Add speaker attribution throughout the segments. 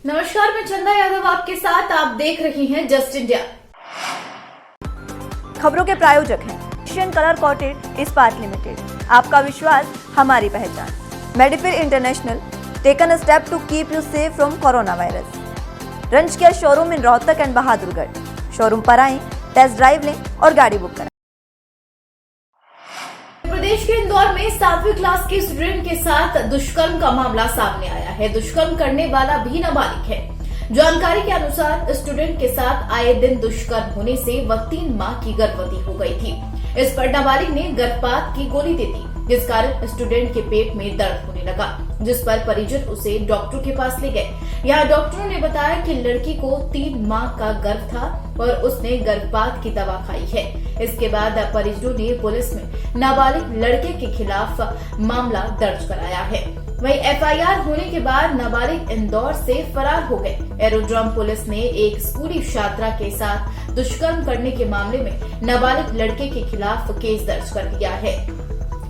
Speaker 1: नमस्कार, मैं चंदा यादव आपके साथ। आप देख रही हैं जस्ट इंडिया।
Speaker 2: खबरों के प्रायोजक हैं एशियन कलर कोटेड इस्पात लिमिटेड। आपका विश्वास हमारी पहचान। मेडिफिर international taken a step to keep you safe from corona virus. रंज किया showroom in Rohtak and Bahadurgarh. Showroom पर आएं, टेस्ट ड्राइव लें और गाड़ी बुक करें।
Speaker 1: प्रदेश के इंदौर में 7वीं क्लास के स्टूडेंट के साथ दुष्कर्म का मामला सामने आया है। दुष्कर्म करने वाला भी नाबालिग है। जानकारी के अनुसार स्टूडेंट के साथ आए दिन दुष्कर्म होने से वह 3 माह की गर्भवती हो गई थी। इस पर नाबालिग ने गर्भपात की गोली दे दी, जिस कारण स्टूडेंट के पेट में दर्द होने लगा, जिस पर परिजन उसे डॉक्टर के पास ले गए। यहाँ डॉक्टरों ने बताया कि लड़की को 3 माह का गर्भ था और उसने गर्भपात की दवा खाई है। इसके बाद परिजनों ने पुलिस में नाबालिग लड़के के खिलाफ मामला दर्ज कराया है। वहीं एफआईआर होने के बाद नाबालिग इंदौर से फरार हो गए। एरोड्रम पुलिस ने एक स्कूली छात्रा के साथ दुष्कर्म करने के मामले में नाबालिग लड़के के खिलाफ केस दर्ज कर दिया है।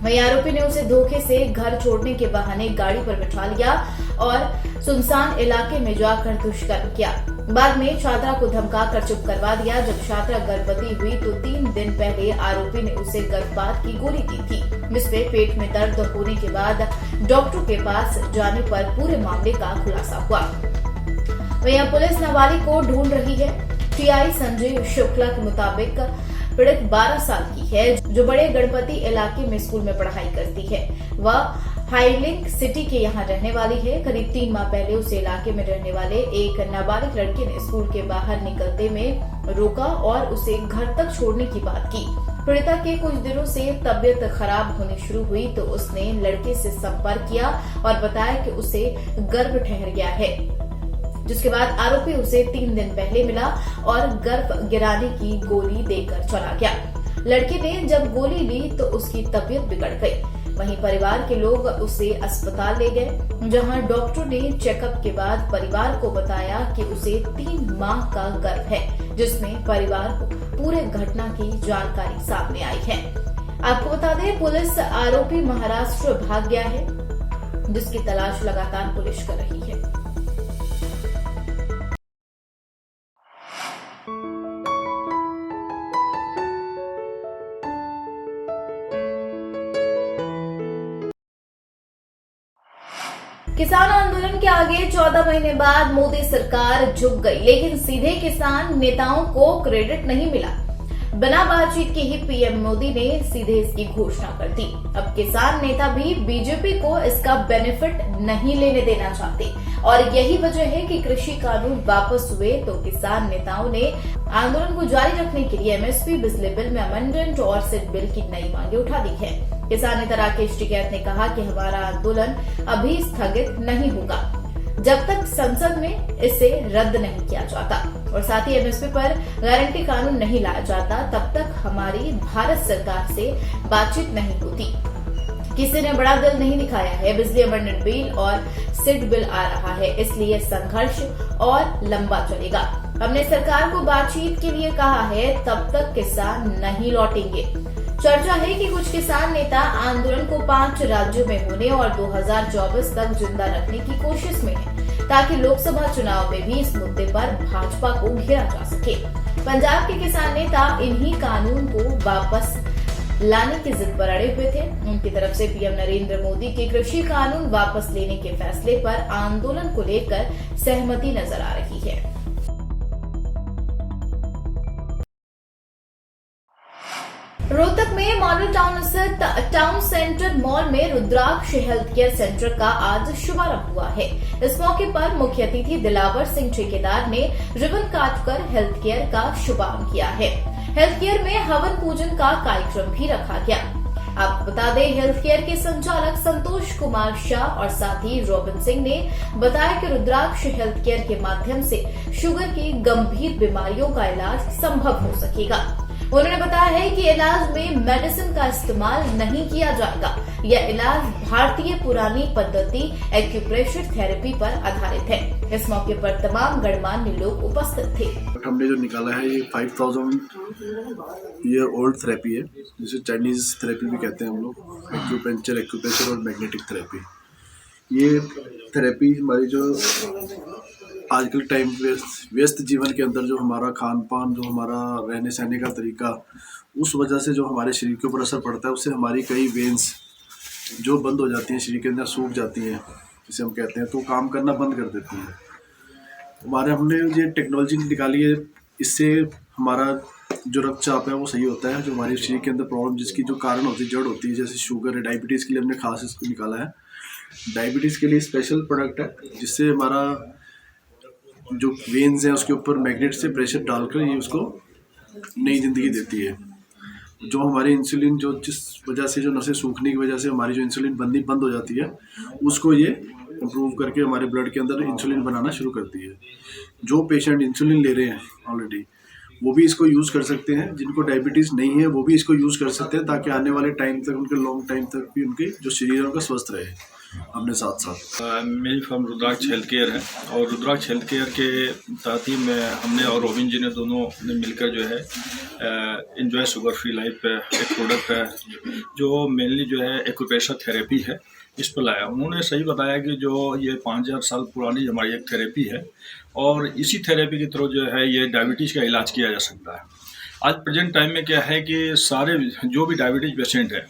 Speaker 1: वहीं आरोपी ने उसे धोखे से घर छोड़ने के बहाने गाड़ी पर बिठा लिया और सुनसान इलाके में जाकर दुष्कर्म किया। बाद में छात्रा को धमकाकर चुप करवा दिया। जब छात्रा गर्भवती हुई तो 3 दिन पहले आरोपी ने उसे गर्भपात की गोली दी थी, जिसमें पेट में दर्द होने के बाद डॉक्टर के पास जाने पर पूरे मामले का खुलासा हुआ। वहीं पुलिस नाबालिग को ढूंढ रही है। टीआई संजय शुक्ला के मुताबिक पीड़ित 12 साल की है, जो बड़े गणपति इलाके में स्कूल में पढ़ाई करती है। वह हाईलिंक सिटी के यहाँ रहने वाली है। करीब 3 माह पहले उस इलाके में रहने वाले एक नाबालिग लड़के ने स्कूल के बाहर निकलते में रोका और उसे घर तक छोड़ने की बात की। पीड़िता के कुछ दिनों से तबीयत खराब होनी शुरू हुई तो उसने लड़के से संपर्क किया और बताया कि उसे गर्भ ठहर गया है, जिसके बाद आरोपी उसे 3 दिन पहले मिला और गर्भ गिराने की गोली देकर चला गया। लड़के ने जब गोली ली तो उसकी तबीयत बिगड़ गई। वहीं परिवार के लोग उसे अस्पताल ले गए, जहां डॉक्टर ने चेकअप के बाद परिवार को बताया कि उसे 3 माह का गर्भ है, जिसमें परिवार को पूरे घटना की जानकारी सामने आई है। आपको बता दें, पुलिस आरोपी महाराष्ट्र भाग गया है, जिसकी तलाश लगातार पुलिस कर रही है। किसान आंदोलन के आगे 14 महीने बाद मोदी सरकार झुक गई, लेकिन सीधे किसान नेताओं को क्रेडिट नहीं मिला। बिना बातचीत के ही पीएम मोदी ने सीधे इसकी घोषणा कर दी। अब किसान नेता भी बीजेपी को इसका बेनिफिट नहीं लेने देना चाहते और यही वजह है कि कृषि कानून वापस हुए तो किसान नेताओं ने आंदोलन को जारी रखने के लिए एमएसपी, बिजली बिल में अमेंडमेंट और सिट बिल की नई मांगे उठा दी है। किसान नेता राकेश टिकैत ने कहा कि हमारा आंदोलन अभी स्थगित नहीं होगा जब तक संसद में इसे रद्द नहीं किया जाता और साथ ही एमएसपी पर गारंटी कानून नहीं लाया जाता, तब तक हमारी भारत सरकार से बातचीत नहीं होती। किसी ने बड़ा दिल नहीं दिखाया है। बिजली अमेंडमेंट बिल और सिट बिल आ रहा है, इसलिए संघर्ष और लंबा चलेगा। हमने सरकार को बातचीत के लिए कहा है, तब तक किसान नहीं लौटेंगे। चर्चा है कि कुछ किसान नेता आंदोलन को 5 राज्यों में होने और 2024 तक जिंदा रखने की कोशिश में है, ताकि लोकसभा चुनाव में भी इस मुद्दे पर भाजपा को घेरा जा सके। पंजाब के किसान नेता इन्हीं कानून को वापस लाने की जिद पर अड़े हुए थे। उनकी तरफ से पीएम नरेंद्र मोदी के कृषि कानून वापस लेने के फैसले पर आंदोलन को लेकर सहमति नजर आ रही है। रोहतक में मॉडल टाउन स्थित टाउन सेंटर मॉल में रुद्राक्ष हेल्थ केयर सेंटर का आज शुभारंभ हुआ है। इस मौके पर मुख्य अतिथि दिलावर सिंह ठेकेदार ने रिबन काटकर हेल्थ केयर का शुभारंभ किया है। हेल्थ केयर में हवन पूजन का कार्यक्रम भी रखा गया। आपको बता दें, हेल्थ केयर के संचालक संतोष कुमार शाह और साथी रॉबिन सिंह ने बताया कि रुद्राक्ष हेल्थ केयर के माध्यम से शुगर की गंभीर बीमारियों का इलाज संभव हो सकेगा। उन्होंने बताया है कि इलाज में मेडिसिन का इस्तेमाल नहीं किया जाएगा। यह इलाज भारतीय पुरानी पद्धति एक्यूप्रेशर थेरेपी पर आधारित है। इस मौके पर तमाम गणमान्य लोग उपस्थित थे।
Speaker 3: हमने जो निकाला है ये 5000 ईयर ओल्ड थेरेपी है, जिसे चाइनीज थेरेपी भी कहते हैं हम लोग। एक्यूप्रेशर और मैग्नेटिक थेरेपी। ये थेरेपी हमारी जो आजकल टाइम व्यस्त जीवन के अंदर जो हमारा खान पान, जो हमारा रहने सहने का तरीका, उस वजह से जो हमारे शरीर के ऊपर असर पड़ता है, उससे हमारी कई वेन्स जो बंद हो जाती हैं, शरीर के अंदर सूख जाती हैं जिसे हम कहते हैं, तो काम करना बंद कर देती हैं। हमने ये टेक्नोलॉजी निकाली है, इससे हमारा जो रक्तचाप है वो सही होता है। जो हमारे शरीर के अंदर प्रॉब्लम जिसकी जो कारण होती है, जड़ होती है, जैसे शुगर है, डायबिटीज़ के लिए हमने खास इसको निकाला है। डायबिटीज़ के लिए स्पेशल प्रोडक्ट है, जिससे हमारा जो वेन्स हैं उसके ऊपर मैग्नेट से प्रेशर डालकर ये उसको नई ज़िंदगी देती है। जो हमारी इंसुलिन, जो जिस वजह से जो नसें सूखने की वजह से हमारी जो इंसुलिन बननी बंद हो जाती है, उसको ये इम्प्रूव करके हमारे ब्लड के अंदर इंसुलिन बनाना शुरू करती है। जो पेशेंट इंसुलिन ले रहे हैं ऑलरेडी, वो भी इसको यूज़ कर सकते हैं। जिनको डायबिटीज़ नहीं है वो भी इसको यूज़ कर सकते हैं, ताकि आने वाले टाइम तक, उनके लॉन्ग टाइम तक भी उनके जो शरीर है उनका स्वस्थ रहे अपने साथ साथ।
Speaker 4: मेरी फर्म रुद्राक्ष हेल्थ केयर है, और रुद्राक्ष हेल्थ केयर के तहत ही हमने और रोबिन जी ने दोनों ने मिलकर जो है एंजॉय शुगर फ्री लाइफ एक प्रोडक्ट है, जो मेनली जो है एक्यूप्रेशर थेरेपी है, इस पर लाया। उन्होंने सही बताया कि जो ये 5000 साल पुरानी हमारी एक थेरेपी है, और इसी थेरेपी के थ्रू जो है ये डायबिटीज़ का इलाज किया जा सकता है। आज प्रेजेंट टाइम में क्या है कि सारे जो भी डायबिटीज़ पेशेंट है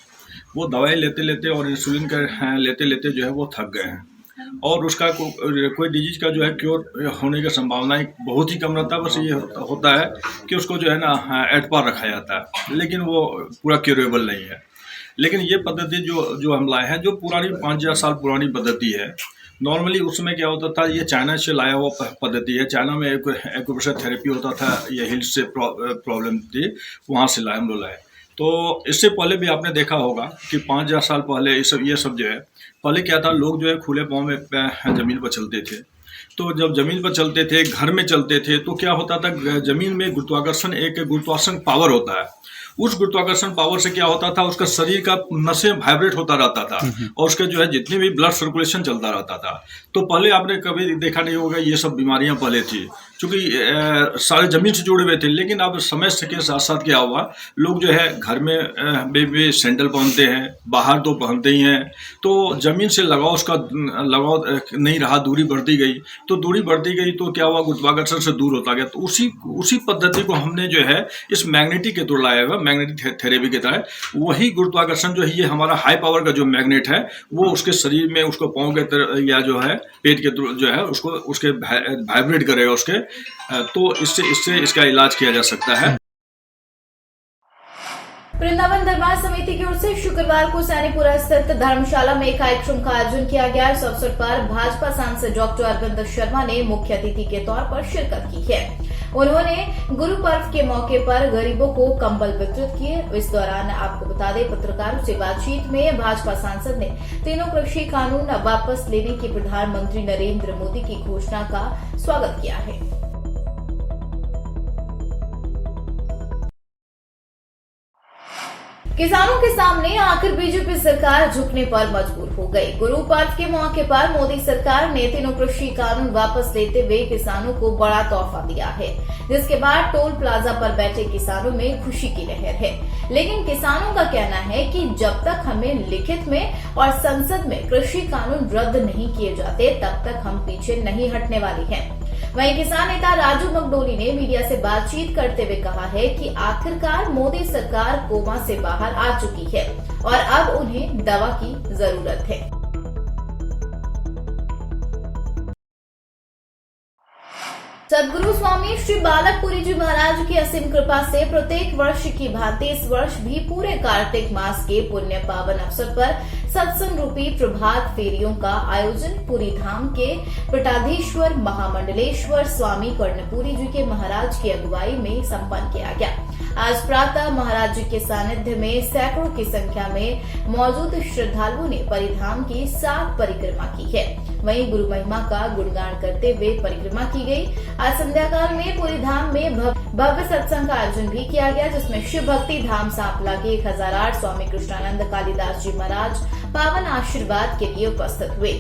Speaker 4: वो दवाई लेते लेते और इंसुलिन का लेते लेते जो है वो थक गए हैं, और उसका कोई डिजीज का जो है क्योर होने की संभावना बहुत ही कम रहता है। बस ये होता है कि उसको जो है ना एट पार रखा जाता है, लेकिन वो पूरा क्योरेबल नहीं है। लेकिन ये पद्धति जो हम लाए हैं, जो पुरानी 5000 साल पुरानी पद्धति है, नॉर्मली उस समय क्या होता था, ये चाइना से लाया हुआ पद्धति है। चाइना में एक्यूप्रेशर थेरेपी होता था, ये हिल्स से प्रॉब्लम थी, वहाँ से हम लोग लाए। तो इससे पहले भी आपने देखा होगा कि 5000 साल पहले ये सब जो है, पहले क्या था, लोग जो है खुले पाँव में ज़मीन पर चलते थे। तो जब ज़मीन पर चलते थे, घर में चलते थे, तो क्या होता था, ज़मीन में गुरुत्वाकर्षण पावर होता है। उस गुरुत्वाकर्षण पावर से क्या होता था, उसका शरीर का नसें वाइब्रेट होता रहता था, और उसका जो है जितने भी ब्लड सर्कुलेशन चलता रहता था। तो पहले आपने कभी देखा नहीं होगा, ये सब बीमारियां पहले थी, क्योंकि सारे ज़मीन से जुड़े हुए थे। लेकिन अब समय के साथ साथ क्या हुआ, लोग जो है घर में बेबी सैंडल पहनते हैं, बाहर तो पहनते ही हैं, तो ज़मीन से लगाव नहीं रहा, दूरी बढ़ती गई। तो दूरी बढ़ती गई तो क्या हुआ, गुरुत्वाकर्षण से दूर होता गया। तो उसी पद्धति को हमने जो है इस मैग्नेटिक के थ्रू लाया हुआ, मैग्नेटिक थेरेपी के तहत वही गुरुत्वाकर्षण जो है, ये हमारा हाई पावर का जो मैग्नेट है, वो उसके शरीर में, उसको पाँव के तरह या जो है पेट के थ्रू जो है उसके वाइब्रेट करेगा उसके, तो इससे इसका इलाज किया जा सकता है।
Speaker 1: वृंदावन दरबार समिति की ओर से शुक्रवार को सैनीपुरा स्थित धर्मशाला में एक कार्यक्रम का आयोजन किया गया। इस अवसर पर भाजपा सांसद डॉक्टर अरविंद शर्मा ने मुख्य अतिथि के तौर पर शिरकत की है। उन्होंने गुरु पर्व के मौके पर गरीबों को कंबल वितरित किए। इस दौरान आपको बता दें, पत्रकारों से बातचीत में भाजपा सांसद ने तीनों कृषि कानून वापस लेने की प्रधानमंत्री नरेंद्र मोदी की घोषणा का स्वागत किया है। किसानों के सामने आखिर बीजेपी सरकार झुकने पर मजबूर हो गई। गुरु पर्व के मौके पर मोदी सरकार ने तीनों कृषि कानून वापस लेते हुए किसानों को बड़ा तोहफा दिया है, जिसके बाद टोल प्लाजा पर बैठे किसानों में खुशी की लहर है। लेकिन किसानों का कहना है कि जब तक हमें लिखित में और संसद में कृषि कानून रद्द नहीं किए जाते, तब तक हम पीछे नहीं हटने वाली हैं। वहीं किसान नेता राजू मगडोली ने मीडिया से बातचीत करते हुए कहा है कि आखिरकार मोदी सरकार कोमा से बाहर आ चुकी है और अब उन्हें दवा की जरूरत है। सदगुरु स्वामी श्री बालकपुरी जी महाराज की असीम कृपा से प्रत्येक वर्ष की भांति इस वर्ष भी पूरे कार्तिक मास के पुण्य पावन अवसर पर सत्संग रूपी प्रभात फेरियों का आयोजन पुरी धाम के पीठाधीश्वर महामंडलेश्वर स्वामी कर्णपुरी जी के महाराज की अगुवाई में संपन्न किया गया। आज प्रातः महाराज जी के सानिध्य में सैकड़ों की संख्या में मौजूद श्रद्धालुओं ने परिधाम की 7 परिक्रमा की है। वहीं गुरु महिमा का गुणगान करते हुए परिक्रमा की गई। आज संध्याकाल में पूरी धाम में भव्य सत्संग का आयोजन भी किया गया, जिसमें शिव भक्ति धाम सांपला के 1008 स्वामी कृष्णानंद कालीदास जी महाराज पावन आशीर्वाद के लिए उपस्थित हुए।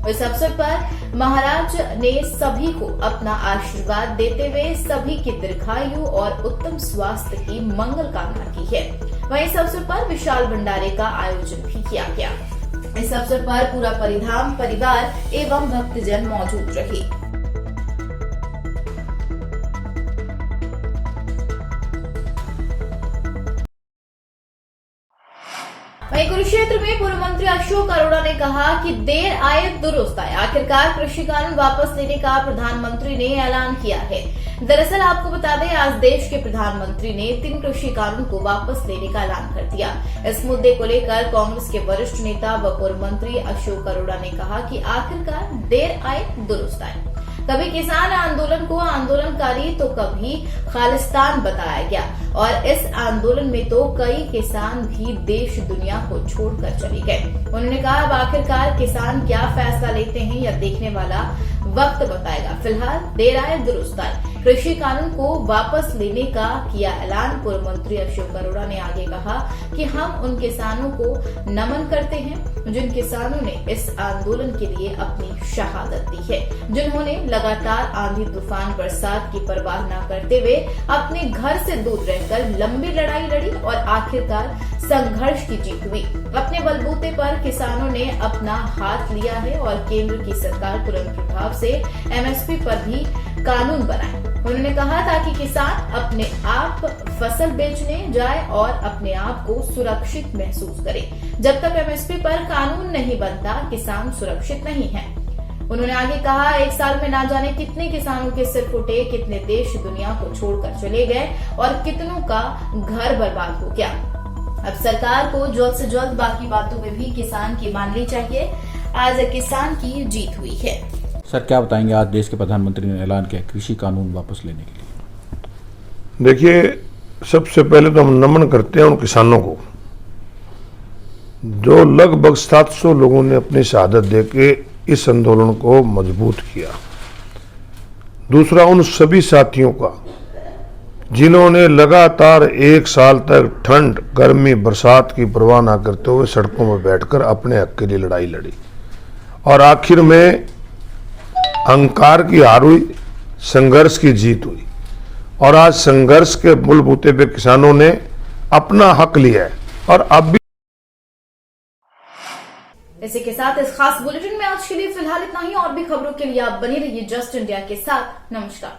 Speaker 1: इस अवसर पर महाराज ने सभी को अपना आशीर्वाद देते हुए सभी की दीर्घायु और उत्तम स्वास्थ्य की मंगल कामना की है। वहीं इस अवसर पर विशाल भंडारे का आयोजन भी किया गया। इस अवसर पर पूरा परिधाम परिवार एवं भक्तजन मौजूद रहे। वहीं कुरुक्षेत्र में पूर्व मंत्री अशोक अरोड़ा ने कहा कि देर आए दुरुस्त आए। आखिरकार कृषि कानून वापस लेने का प्रधानमंत्री ने ऐलान किया है। दरअसल आपको बता दें, आज देश के प्रधानमंत्री ने 3 कृषि कानून को वापस लेने का ऐलान कर दिया। इस मुद्दे को लेकर कांग्रेस के वरिष्ठ नेता व पूर्व मंत्री अशोक अरोड़ा ने कहा कि आखिरकार देर आए दुरुस्त आए। कभी किसान आंदोलन को आंदोलनकारी तो कभी खालिस्तान बताया गया और इस आंदोलन में तो कई किसान भी देश दुनिया को छोड़कर चले गए। उन्होंने कहा अब आखिरकार किसान क्या फैसला लेते हैं यह देखने वाला वक्त बताएगा। फिलहाल देर आए दुरुस्त आए, कृषि कानून को वापस लेने का किया ऐलान। पूर्व मंत्री अशोक अरोड़ा ने आगे कहा कि हम उन किसानों को नमन करते हैं जिन किसानों ने इस आंदोलन के लिए अपनी शहादत दी है, जिन्होंने लगातार आंधी तूफान बरसात की परवाह न करते हुए अपने घर से दूर रहकर लंबी लड़ाई लड़ी और आखिरकार संघर्ष की जीत हुई। अपने बलबूते पर किसानों ने अपना हाथ लिया है और केंद्र की सरकार तुरंत प्रभाव से एमएसपी पर भी कानून बनाए। उन्होंने कहा ताकि किसान अपने आप फसल बेचने जाए और अपने आप को सुरक्षित महसूस करे। जब तक एमएसपी पर कानून नहीं बनता, किसान सुरक्षित नहीं है। उन्होंने आगे कहा 1 साल में ना जाने कितने किसानों के सिर फूटे, कितने देश दुनिया को छोड़कर चले गए और कितनों का घर बर्बाद हो गया। अब सरकार को जल्द से जल्द बाकी बातों में भी किसान की माननी चाहिए। आज किसान की जीत हुई है।
Speaker 5: सर क्या बताएंगे, आज देश के प्रधानमंत्री ने ऐलान किया कृषि कानून वापस लेने के लिए।
Speaker 6: देखिए, सबसे पहले तो हम नमन करते हैं उन किसानों को जो लगभग 700 लोगों ने अपनी शहादत देके इस आंदोलन को मजबूत किया। दूसरा, उन सभी साथियों का जिन्होंने लगातार 1 साल तक ठंड, गर्मी, बरसात की परवाह न करते हुए सड़कों में बैठकर अपने हक के लिए लड़ाई लड़ी और आखिर में अहंकार की हार हुई, संघर्ष की जीत हुई और आज संघर्ष के बलबूते पे किसानों ने अपना हक लिया है और अब भी।
Speaker 1: इसी के साथ इस खास बुलेटिन में आज के लिए फिलहाल इतना ही। और भी खबरों के लिए आप बने रहिए जस्ट इंडिया के साथ। नमस्कार।